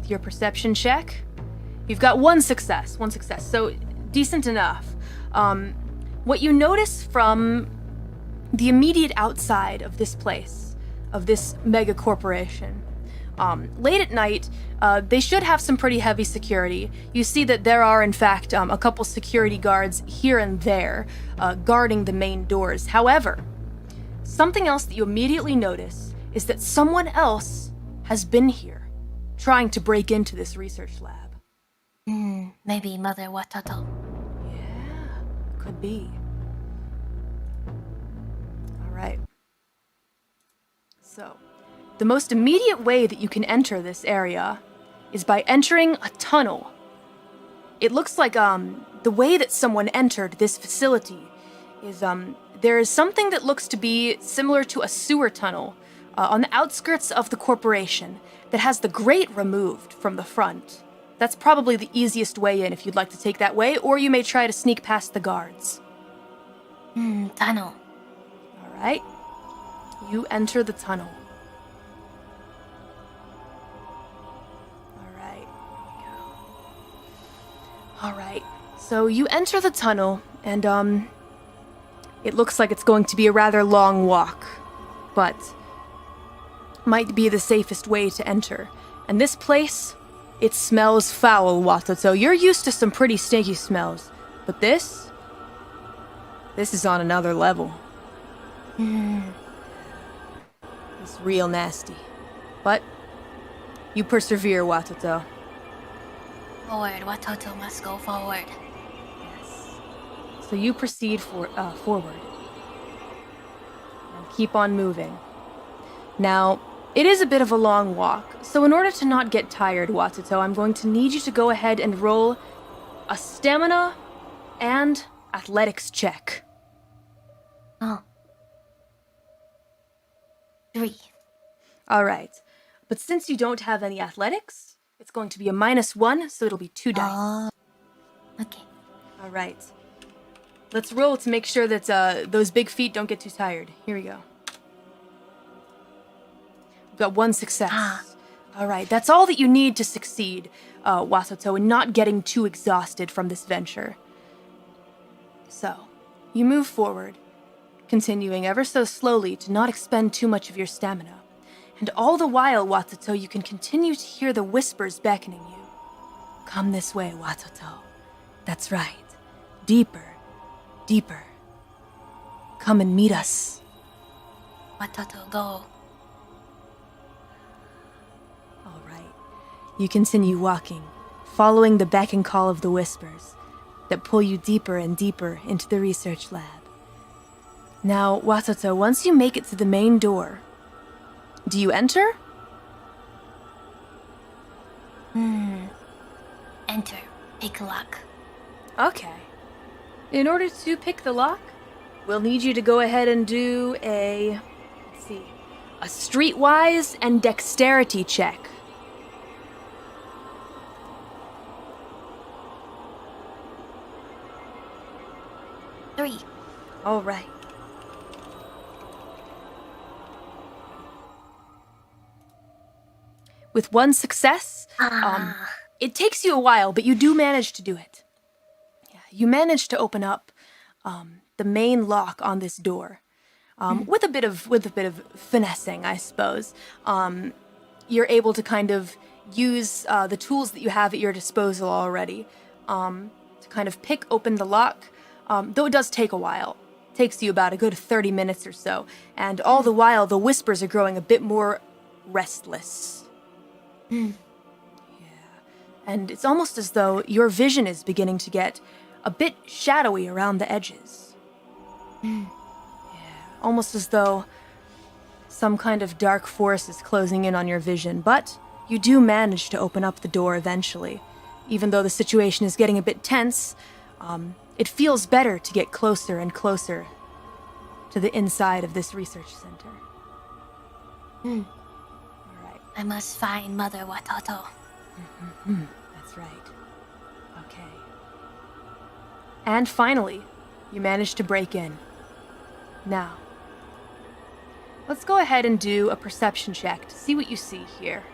with your perception check. You've got one success, so decent enough. What you notice from the immediate outside of this place, of this mega corporation, late at night, they should have some pretty heavy security. You see that there are, in fact, a couple security guards here and there guarding the main doors. However, something else that you immediately notice is that someone else has been here, trying to break into this research lab. Maybe Mother Watoto. Yeah, could be. All right. So, the most immediate way that you can enter this area is by entering a tunnel. It looks like the way that someone entered this facility is there is something that looks to be similar to a sewer tunnel on the outskirts of the corporation that has the grate removed from the front. That's probably the easiest way in if you'd like to take that way, or you may try to sneak past the guards. Tunnel. All right. You enter the tunnel. All right, so you enter the tunnel, and it looks like it's going to be a rather long walk, but might be the safest way to enter. And this place, it smells foul, Watoto. You're used to some pretty stinky smells, but this is on another level. It's real nasty. But you persevere, Watoto. Forward, Watoto must go forward. Yes. So you proceed forward. And keep on moving. Now, it is a bit of a long walk, so in order to not get tired, Watoto, I'm going to need you to go ahead and roll a stamina and athletics check. Oh. 3. All right. But since you don't have any athletics, it's going to be a -1, so it'll be 2 dice. Okay. All right. Let's roll to make sure that those big feet don't get too tired. Here we go. We've got 1 success. All right. That's all that you need to succeed, Watoto, in not getting too exhausted from this venture. So, you move forward, continuing ever so slowly to not expend too much of your stamina. And all the while, Watoto, you can continue to hear the whispers beckoning you. Come this way, Watoto. That's right. Deeper, deeper. Come and meet us. Watoto, go. All right. You continue walking, following the beck and call of the whispers that pull you deeper and deeper into the research lab. Now, Watoto, once you make it to the main door, do you enter? Enter. Pick lock. Okay. In order to pick the lock, we'll need you to go ahead and do a streetwise and dexterity check. Three. All right. With 1 success, it takes you a while, but you do manage to do it. Yeah, you manage to open up the main lock on this door with a bit of finessing, I suppose. You're able to kind of use the tools that you have at your disposal already to kind of pick open the lock, though it does take a while. It takes you about a good 30 minutes or so, and all the while the whispers are growing a bit more restless. Yeah, and it's almost as though your vision is beginning to get a bit shadowy around the edges. Yeah, almost as though some kind of dark force is closing in on your vision, but you do manage to open up the door eventually. Even though the situation is getting a bit tense, it feels better to get closer and closer to the inside of this research center. I must find Mother Watoto. That's right. Okay. And finally, you managed to break in. Now, let's go ahead and do a perception check to see what you see here.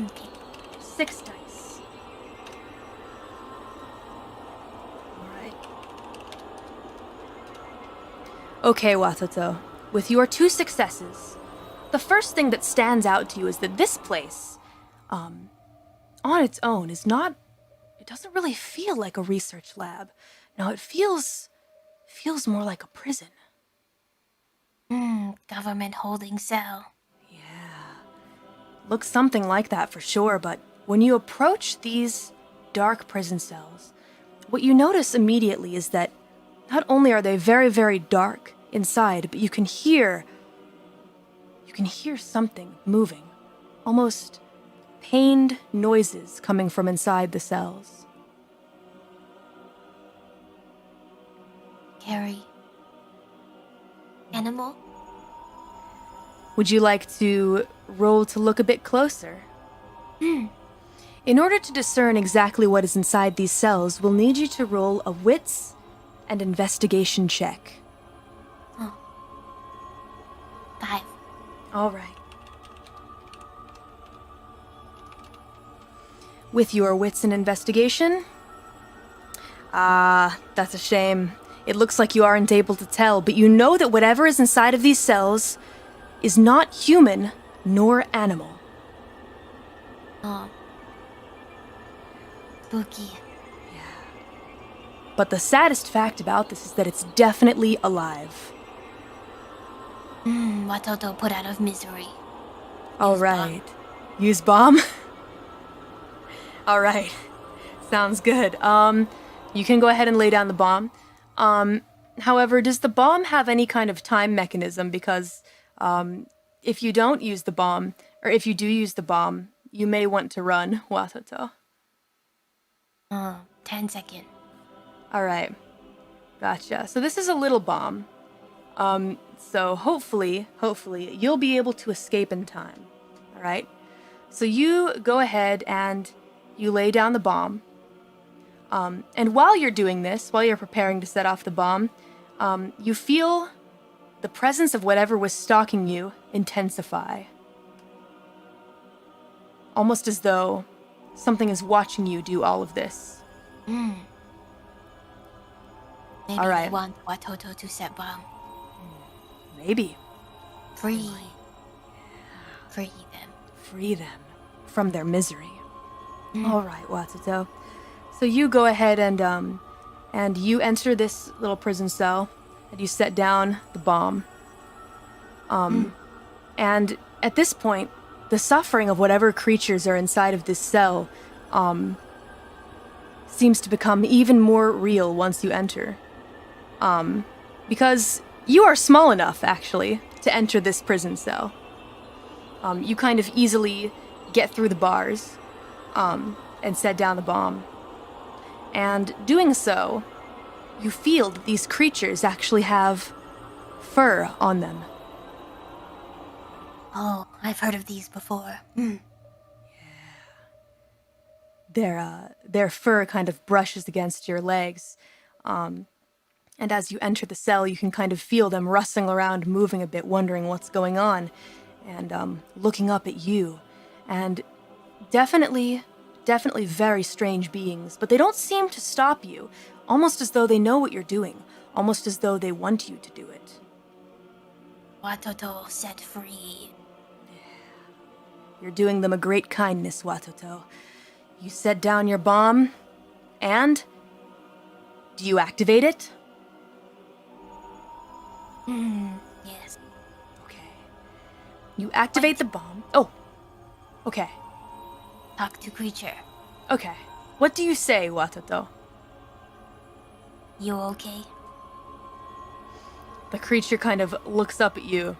Okay. 6 dice. Alright. Okay, Watoto. With your 2 successes, the first thing that stands out to you is that this place, on its own, is not... It doesn't really feel like a research lab. No, it feels more like a prison. Government holding cell. Looks something like that for sure, but when you approach these dark prison cells, what you notice immediately is that not only are they very, very dark inside, but you can hear something moving, almost pained noises coming from inside the cells. Carrie. Animal? Would you like to roll to look a bit closer? In order to discern exactly what is inside these cells, we'll need you to roll a wits and investigation check. 5. All right. With your wits and investigation? That's a shame. It looks like you aren't able to tell, but you know that whatever is inside of these cells is not human nor animal. Spooky. But the saddest fact about this is that it's definitely alive. Watoto put out of misery. All right. Use bomb? All right. Sounds good. You can go ahead and lay down the bomb. However, does the bomb have any kind of time mechanism? Because if you don't use the bomb, or if you do use the bomb, you may want to run, Watoto. 10 seconds. All right. Gotcha. So this is a little bomb. So hopefully, you'll be able to escape in time. All right? So you go ahead and you lay down the bomb. And while you're doing this, while you're preparing to set off the bomb, you feel the presence of whatever was stalking you intensify. Almost as though something is watching you do all of this. Maybe All right. we want Watoto to set bomb. Maybe. Free them. Free them from their misery. All right, Watoto. So you go ahead and you enter this little prison cell, and you set down the bomb. And at this point, the suffering of whatever creatures are inside of this cell seems to become even more real once you enter. Because you are small enough, actually, to enter this prison cell. You kind of easily get through the bars and set down the bomb. And doing so, you feel that these creatures actually have fur on them. Oh, I've heard of these before. Their fur kind of brushes against your legs. And as you enter the cell, you can kind of feel them rustling around, moving a bit, wondering what's going on, and looking up at you. And definitely very strange beings, but they don't seem to stop you, almost as though they know what you're doing, almost as though they want you to do it. Watoto set free. You're doing them a great kindness, Watoto. You set down your bomb, and... do you activate it? Yes. Okay. You activate the bomb. Oh. Okay. Talk to creature. Okay. What do you say, Watoto? You okay? The creature kind of looks up at you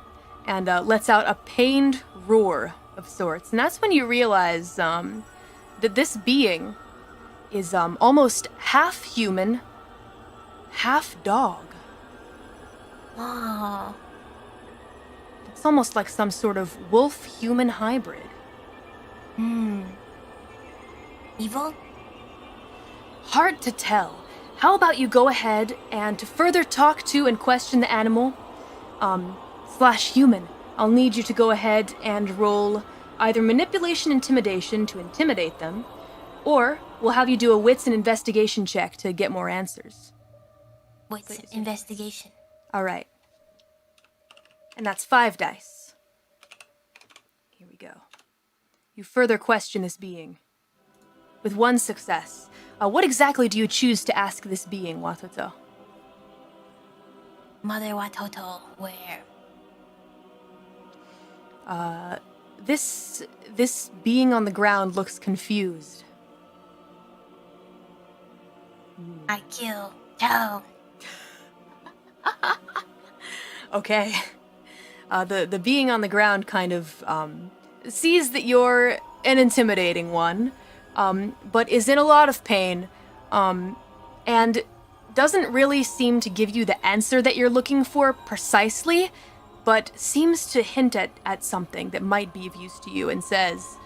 and lets out a pained roar of sorts. And that's when you realize that this being is almost half human, half dog. Oh. It's almost like some sort of wolf-human hybrid. Evil? Hard to tell. How about you go ahead and to further talk to and question the animal, /human, I'll need you to go ahead and roll Either manipulation intimidation to intimidate them, or we'll have you do a wits and investigation check to get more answers. What's investigation? All right. And that's 5 dice. Here we go. You further question this being. With 1 success, what exactly do you choose to ask this being, Watoto? Mother Watoto, where? This being on the ground looks confused. I kill Joe. Okay. The being on the ground kind of sees that you're an intimidating one, but is in a lot of pain, and doesn't really seem to give you the answer that you're looking for precisely, but seems to hint at something that might be of use to you, and says,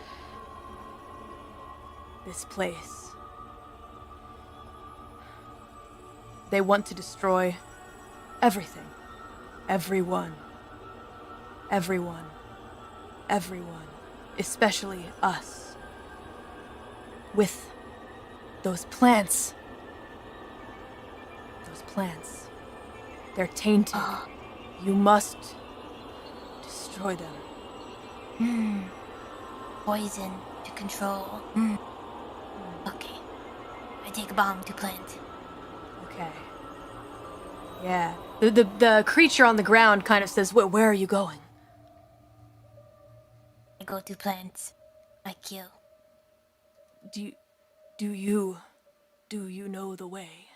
"This place. They want to destroy everything. Everyone. Everyone. Everyone. Especially us. With those plants. Those plants. They're tainted. You must destroy them." Poison to control. Okay. I take a bomb to plant. Okay. Yeah. The creature on the ground kind of says, where are you going? I go to plant. I kill. Do you know the way?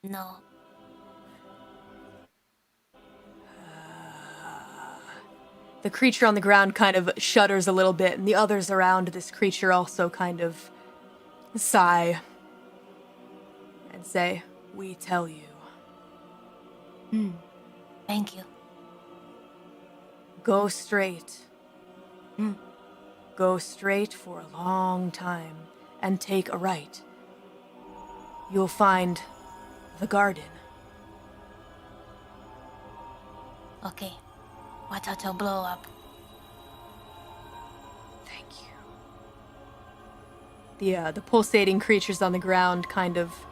No. The creature on the ground kind of shudders a little bit, and the others around this creature also kind of sigh and say, "We tell you. Thank you. Go straight. Go straight for a long time and take a right. You'll find the garden." Okay. Watoto blow up. Thank you. The pulsating creatures on the ground kind of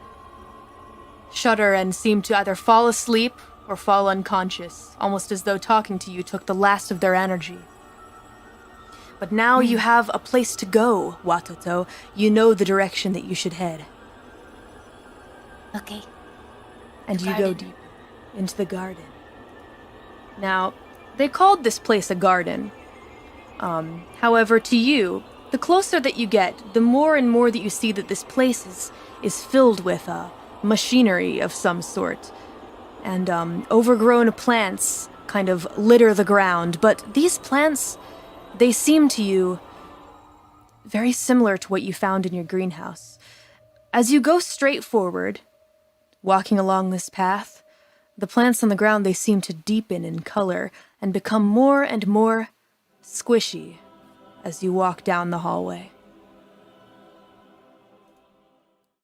shudder and seem to either fall asleep or fall unconscious, almost as though talking to you took the last of their energy. But now you have a place to go, Watoto. You know the direction that you should head. Okay. And The you go garden. deep into the garden. Now, they called this place a garden. However, to you, the closer that you get, the more and more that you see that this place is filled with machinery of some sort. And overgrown plants kind of litter the ground. But these plants, they seem to you very similar to what you found in your greenhouse. As you go straight forward, walking along this path, the plants on the ground, they seem to deepen in color and become more and more squishy as you walk down the hallway.